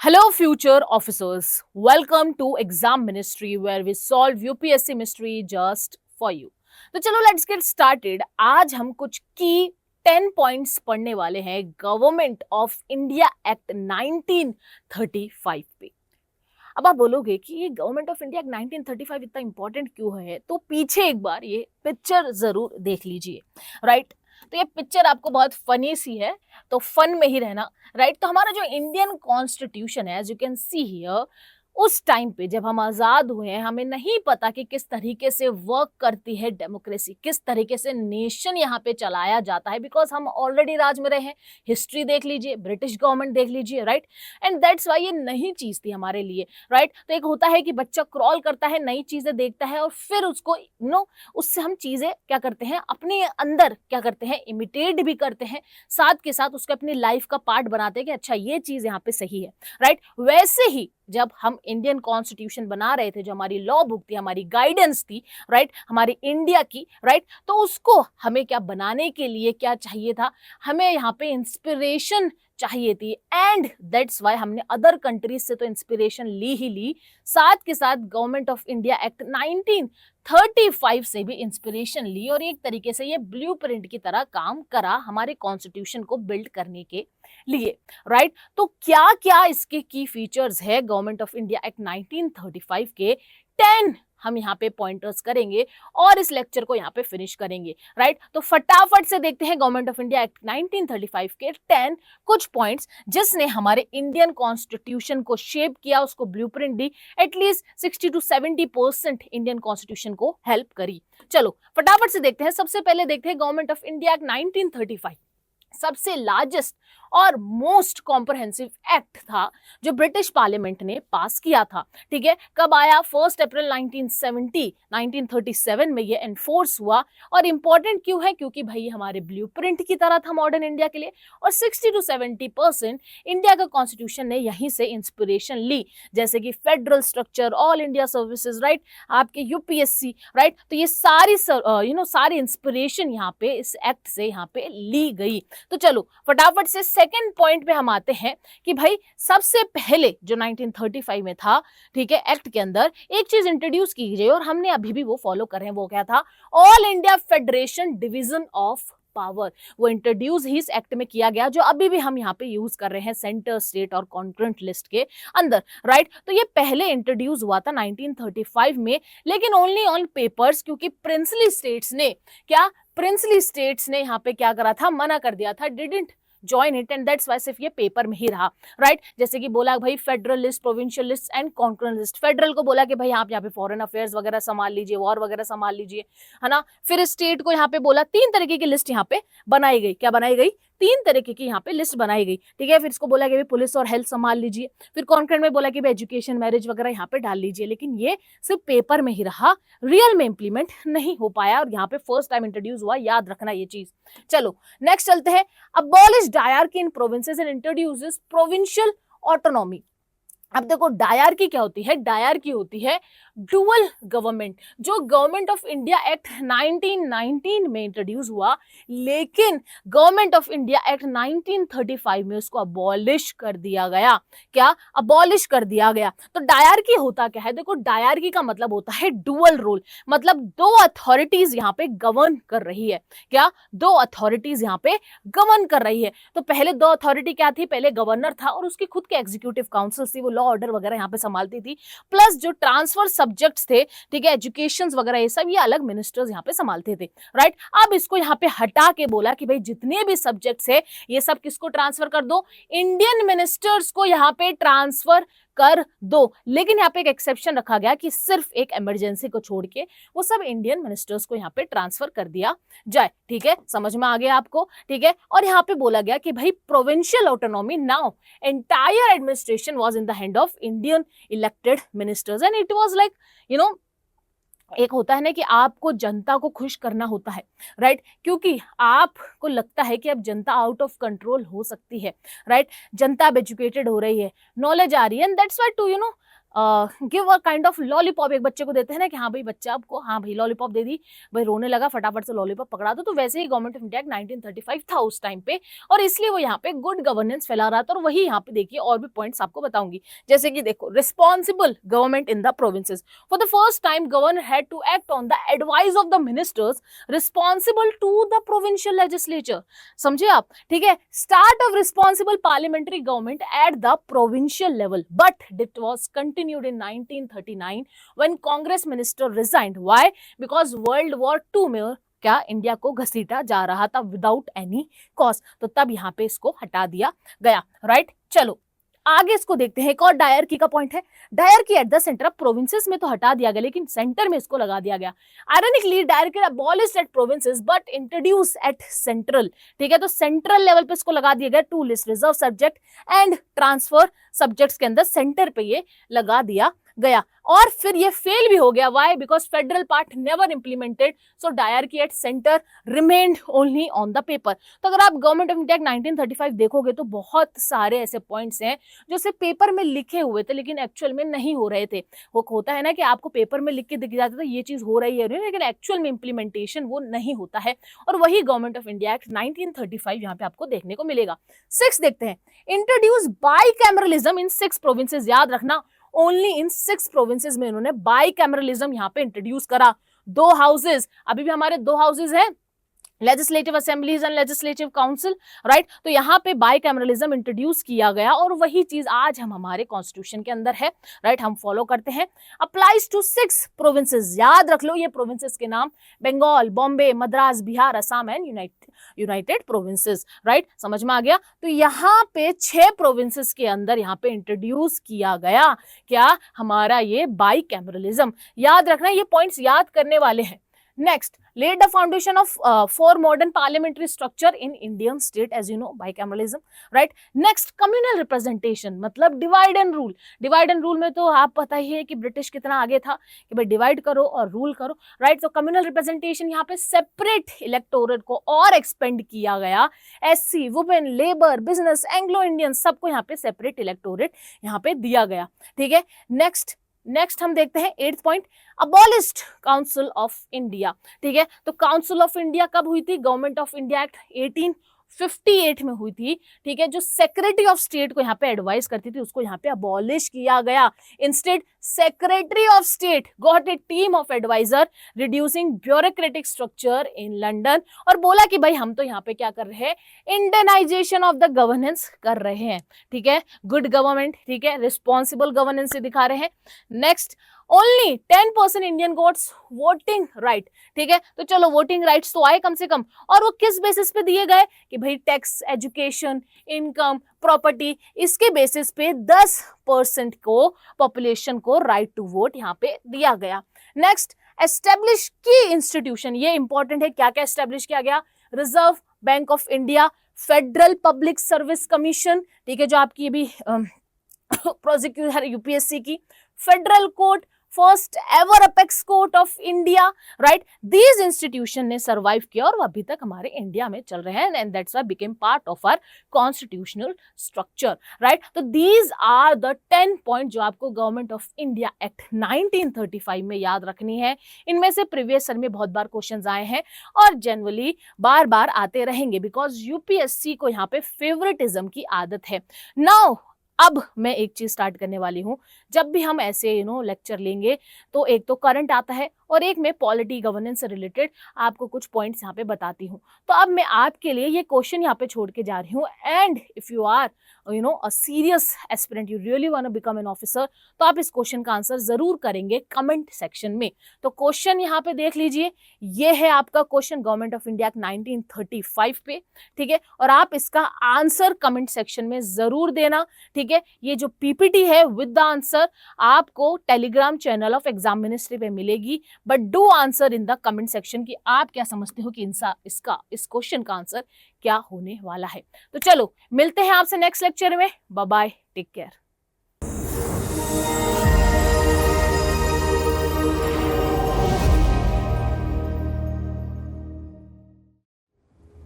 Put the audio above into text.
Hello, future officers. Welcome to Exam Ministry, where we solve UPSC mystery just for you. तो चलो let's get started. आज हम कुछ की 10 पॉइंट्स पढ़ने वाले हैं गवर्नमेंट ऑफ इंडिया एक्ट 1935 पे। अब आप बोलोगे कि ये गवर्नमेंट ऑफ इंडिया एक्ट 1935 इतना इंपॉर्टेंट क्यों है, तो पीछे एक बार ये पिक्चर जरूर देख लीजिए, राइट। तो ये पिक्चर आपको बहुत फनी सी है, तो फन में ही रहना, राइट। तो हमारा जो इंडियन कॉन्स्टिट्यूशन है, as you can see here, उस टाइम पे जब हम आजाद हुए हैं, हमें नहीं पता कि किस तरीके से वर्क करती है डेमोक्रेसी, किस तरीके से नेशन यहाँ पे चलाया जाता है, बिकॉज हम ऑलरेडी राज में रहे हैं। हिस्ट्री देख लीजिए, ब्रिटिश गवर्नमेंट देख लीजिए, राइट। एंड दैट्स वाई ये नई चीज थी हमारे लिए, राइट। तो एक होता है कि बच्चा क्रॉल करता है, नई चीजें देखता है और फिर उसको उससे हम चीजें क्या करते हैं, अपने अंदर क्या करते हैं, इमिटेट भी करते हैं, साथ के साथ उसको अपनी लाइफ का पार्ट बनाते हैं कि अच्छा ये चीज यहाँ पे सही है, राइट। वैसे ही जब हम इंडियन कॉन्स्टिट्यूशन बना रहे थे, जो हमारी लॉ बुक थी, हमारी गाइडेंस थी, राइट, हमारी इंडिया की, राइट, तो उसको हमें क्या बनाने के लिए क्या चाहिए था, हमें यहाँ पे इंस्पिरेशन चाहिए थी। एंड दैट्स वाई हमने अदर कंट्रीज से तो इंस्पिरेशन ली ही ली, साथ के साथ गवर्नमेंट ऑफ इंडिया एक्ट 1935 से भी इंस्पिरेशन ली और एक तरीके से ये ब्लूप्रिंट की तरह काम करा हमारे कॉन्स्टिट्यूशन को बिल्ड करने के लिए, राइट। तो क्या क्या इसके की फीचर्स है गवर्नमेंट ऑफ इंडिया एक्ट 1935 के, 10 हम यहाँ पे पॉइंटर्स करेंगे और इस लेक्चर को यहाँ पे फिनिश करेंगे, राइट। तो फटाफट से देखते हैं गवर्नमेंट ऑफ इंडिया एक्ट 1935 के 10 कुछ पॉइंट्स जिसने हमारे इंडियन कॉन्स्टिट्यूशन को शेप किया, उसको blueprint the, at least 60 to 70% Indian constitution को हेल्प करी। चलो फटाफट से देखते हैं। सबसे पहले देखते हैं गवर्नमेंट ऑफ इंडिया एक्ट 1935 सबसे लार्जेस्ट और मोस्ट कॉम्प्रहेंसिव एक्ट था जो ब्रिटिश पार्लियामेंट ने पास किया था, ठीक है। कब आया? 1 अप्रैल 1937 में ये एनफोर्स हुआ। और इंपॉर्टेंट क्यों है? क्योंकि भाई हमारे ब्लूप्रिंट की तरह था मॉडर्न इंडिया के लिए, और 60 to 70% इंडिया का कॉन्स्टिट्यूशन ने यहीं से इंस्पिरेशन ली, जैसे कि federal structure, all India services, right, आपके यूपीएससी, राइट। तो ये सारी सारी इंस्पिरेशन यहाँ पे इस एक्ट से यहाँ पे ली गई। तो चलो फटाफट से सेकंड पॉइंट पे हम आते हैं कि भाई सबसे पहले जो 1935 में था, ठीक है, एक्ट के अंदर एक चीज इंट्रोड्यूस की गई और हमने अभी भी वो फॉलो कर रहे हैं, वो क्या था? All India federation division of power. वो इंट्रोड्यूस ही इस एक्ट में किया गया, जो अभी भी हम यहाँ पे यूज कर रहे हैं सेंटर, स्टेट और कॉन्करेंट लिस्ट के अंदर, राइट। तो ये पहले इंट्रोड्यूस हुआ था 1935 में, लेकिन ओनली ऑन पेपर्स, क्योंकि प्रिंसली स्टेट्स ने यहाँ पे क्या करा था? मना कर दिया था, didn't join it, and that's why सिर्फ ये पेपर में ही रहा, राइट। जैसे कि बोला भाई federal list, provincial list and concurrent list. Federal को बोला कि भाई आप यहाँ पे फॉरेन अफेयर्स वगैरह संभाल लीजिए, वॉर वगैरह संभाल लीजिए, है ना। फिर स्टेट को यहाँ पे बोला, 3 तरीके की लिस्ट यहाँ पे बनाई गई। क्या बनाई गई? 3 तरीके की यहाँ पे लिस्ट बनाई गई, ठीक है। फिर इसको बोला कि भाई पुलिस और हेल्थ संभाल लीजिए। फिर कॉन्करेंट में बोला कि भाई एजुकेशन, मैरिज वगैरह यहाँ पे डाल लीजिए, लेकिन ये सिर्फ पेपर में ही रहा, रियल में इंप्लीमेंट नहीं हो पाया, और यहाँ पे फर्स्ट टाइम इंट्रोड्यूस हुआ, याद रखना ये चीज। चलो नेक्स्ट चलते हैं। Abolish dyarchy in provinces and introduces provincial autonomy. अब देखो डायरकी क्या होती है? डायरकी होती है डुअल गवर्नमेंट, जो गवर्नमेंट ऑफ इंडिया एक्ट 1919 में इंट्रोड्यूस हुआ, लेकिन गवर्नमेंट ऑफ इंडिया एक्ट 1935 में उसको अबॉलिश कर दिया गया। क्या? अबॉलिश कर दिया गया। तो डायरकी होता क्या है? देखो डायरकी का मतलब होता है डुअल रोल, मतलब 2 अथॉरिटीज यहाँ पे गवर्न कर रही है। क्या? 2 अथॉरिटीज यहाँ पे गवर्न कर रही है। तो पहले 2 अथॉरिटी क्या थी? पहले गवर्नर था और उसकी खुद की एग्जीक्यूटिव काउंसिल थी, वो लॉ ऑर्डर वगैरह यहाँ पे संभालती थी, प्लस जो ट्रांसफर सब्जेक्ट्स थे, ठीक है, एजुकेशन वगैरह, ये सब ये अलग मिनिस्टर्स यहाँ पे संभालते थे, राइट। अब इसको यहाँ पे हटा के बोला कि भाई जितने भी सब्जेक्ट्स है ये सब किसको ट्रांसफर कर दो? इंडियन मिनिस्टर्स को यहाँ पे ट्रांसफर कर दो। लेकिन यहाँ पे एक एक्सेप्शन रखा गया कि सिर्फ एक इमरजेंसी को छोड़ के वो सब इंडियन मिनिस्टर्स को यहाँ पे ट्रांसफर कर दिया जाए, ठीक है। समझ में आ गया आपको? ठीक है। और यहाँ पे बोला गया कि भाई provincial autonomy, now entire administration was in the hand of Indian elected ministers, and it was like एक होता है ना कि आपको जनता को खुश करना होता है, राइट, क्योंकि आपको लगता है कि अब जनता आउट ऑफ कंट्रोल हो सकती है, राइट। जनता अब एजुकेटेड हो रही है, नॉलेज आ रही है, and that's why to give a kind of lollipop, एक बच्चे को देते हैं ना कि हाँ भाई बच्चा आपको, हाँ भाई लॉलीपॉप दे दी, भाई रोने लगा फटाफट से लॉलीपॉप पकड़ा दो, तो वैसे ही गवर्नमेंट ऑफ इंडिया एक्ट 1935 था उस टाइम पे, और इसलिए वो यहाँ पे गुड गवर्नेंस फैला रहा था। और वही यहाँ पे देखिए और भी पॉइंट्स आपको बताऊंगी, जैसे कि देखो responsible government in the provinces, for the first time governor had to act on the advice of the ministers responsible to the provincial legislature, समझे आप, ठीक है। Start of responsible parliamentary government at the provincial level, but it was continued in 1939 when Congress minister resigned, why, because world war 2 में क्या India को घसीटा जा रहा था विदाउट एनी कॉज, तो तब यहाँ पे इसको हटा दिया गया, राइट। चलो आगे इसको देखते हैं, एक और डायरकी का पॉइंट है। Dyarchy at the centre of provinces में तो हटा दिया गया, लेकिन सेंटर में इसको लगा दिया गया। Ironically dyarchy abolished at provinces but introduce at central, ठीक है, तो सेंट्रल लेवल पे इसको लगा दिया गया, to list reserve subject and transfer subjects के अंदर सेंटर पे ये लगा दिया गया। और फिर ये फेल भी हो गया, why, because federal part never implemented, so dyarchy at centre remained only on the paper. तो अगर आप गवर्नमेंट ऑफ इंडिया 1935 देखोगे तो बहुत सारे ऐसे पॉइंट्स हैं जो सिर्फ पेपर में लिखे हुए थे लेकिन एक्चुअल में नहीं हो रहे थे। वो होता है ना कि आपको पेपर में लिख के दिख जाता था ये चीज हो रही है, लेकिन एक्चुअल में इंप्लीमेंटेशन वो नहीं होता है, और वही गवर्नमेंट ऑफ इंडिया एक्ट 1935 यहाँ पे आपको देखने को मिलेगा। 6 देखते हैं, introduce by cameralism in 6 provinces, याद रखना ओनली इन 6 प्रोविंसेस में इन्होंने बाई कैमरलिज्म यहाँ पे इंट्रोड्यूस करा। 2 हाउसेज, अभी भी हमारे 2 हाउसेज हैं, legislative assemblies and legislative council, right, तो यहाँ पे बाइकैमरलिज्म इंट्रोड्यूस किया गया, और वही चीज आज हम हमारे कॉन्स्टिट्यूशन के अंदर है, राइट, हम फॉलो करते हैं। अप्लाइज टू 6 प्रोविंसेस, याद रख लो ये प्रोविंसेस के नाम, Bengal, Bombay, Madras, Bihar, Assam and United Provinces, right, समझ में आ गया। तो यहाँ पे 6 प्रोविंसेस के अंदर यहाँ पे इंट्रोड्यूस किया गया क्या, हमारा ये बाइकैमरलिज्म, याद रखना, ये पॉइंट्स याद करने वाले हैं। Next, laid the foundation of for modern parliamentary structure in Indian state, as you know, bicameralism, right? Next, communal representation, मतलब divide and rule. Divide and rule में तो आप पता ही है कि ब्रिटिश कितना आगे था कि भाई डिवाइड करो और रूल करो, राइट। तो कम्युनल रिप्रेजेंटेशन यहाँ पे सेपरेट इलेक्टोरेट को और एक्सपेंड किया गया, SC, women, labour, business, Anglo Indian, सबको यहाँ पे सेपरेट इलेक्टोरेट यहाँ पे दिया गया, ठीक है। नेक्स्ट हम देखते हैं 8th point, abolished council of India, ठीक है। तो काउंसिल ऑफ इंडिया कब हुई थी, गवर्नमेंट ऑफ इंडिया एक्ट 1858 में हुई थी, ठीक है। जो सेक्रेटरी ऑफ स्टेट को यहाँ पे एडवाइस करती थी उसको यहाँ पे अबॉलिश किया गया। Instead secretary of state got a team of adviser reducing bureaucratic structure in London, और बोला कि भाई हम तो यहाँ पे क्या कर रहे हैं, इंडियनाइजेशन ऑफ द गवर्नेंस कर रहे हैं, ठीक है, गुड गवर्नमेंट, ठीक है, रिस्पॉन्सिबल गवर्नेंस से दिखा रहे हैं। Next, only 10% Indian goats voting right, ठीक है। तो चलो वोटिंग राइट्स तो आए कम से कम, और वो किस बेसिस पे दिए गए कि भाई टैक्स, एजुकेशन, इनकम, प्रॉपर्टी, इसके बेसिस पे 10% को पॉपुलेशन को राइट टू वोट यहाँ पे दिया गया। नेक्स्ट, एस्टेब्लिश की इंस्टीट्यूशन, ये इंपॉर्टेंट है, क्या क्या एस्टेब्लिश किया गया, reserve bank of India, federal public service commission, ठीक है, जो आपकी भी प्रोसिक्यूटर यूपीएससी की, federal court, first ever apex court of India, right, these institution ने सर्वाइव किया और वो अभी तक हमारे इंडिया में चल रहे हैं, and that's why became part of our constitutional structure, right. तो दीज आर द 10 पॉइंट जो आपको गवर्नमेंट ऑफ इंडिया एक्ट 1935 में याद रखनी है। इनमें से प्रीवियस ईयर में बहुत बार क्वेश्चंस आए हैं और जनरली बार बार आते रहेंगे, बिकॉज यूपीएससी को यहाँ पे फेवरेटिज्म की आदत है। नाउ अब मैं एक चीज स्टार्ट करने वाली हूं, जब भी हम ऐसे लेक्चर लेंगे तो एक तो करंट आता है और एक में पॉलिटी गवर्नेंस से रिलेटेड आपको कुछ पॉइंट्स यहाँ पे बताती हूँ। तो अब मैं आपके लिए ये क्वेश्चन यहाँ पे छोड़ के जा रही हूँ, and if you are a serious aspirant, you really want to become an officer, तो आप इस क्वेश्चन का आंसर जरूर करेंगे कमेंट सेक्शन में। तो क्वेश्चन यहाँ पे देख लीजिए, ये है आपका क्वेश्चन गवर्नमेंट ऑफ इंडिया 1935 पे, ठीक है, और आप इसका आंसर कमेंट सेक्शन में जरूर देना, ठीक है। ये जो पीपीटी है विद द आंसर आपको Telegram channel of exam ministry पे मिलेगी, but do answer in the comment section कि आप क्या समझते हो कि इस क्वेश्चन का आंसर क्या होने वाला है। तो चलो मिलते हैं आपसे नेक्स्ट लेक्चर में, बाय बाय, टेक केयर।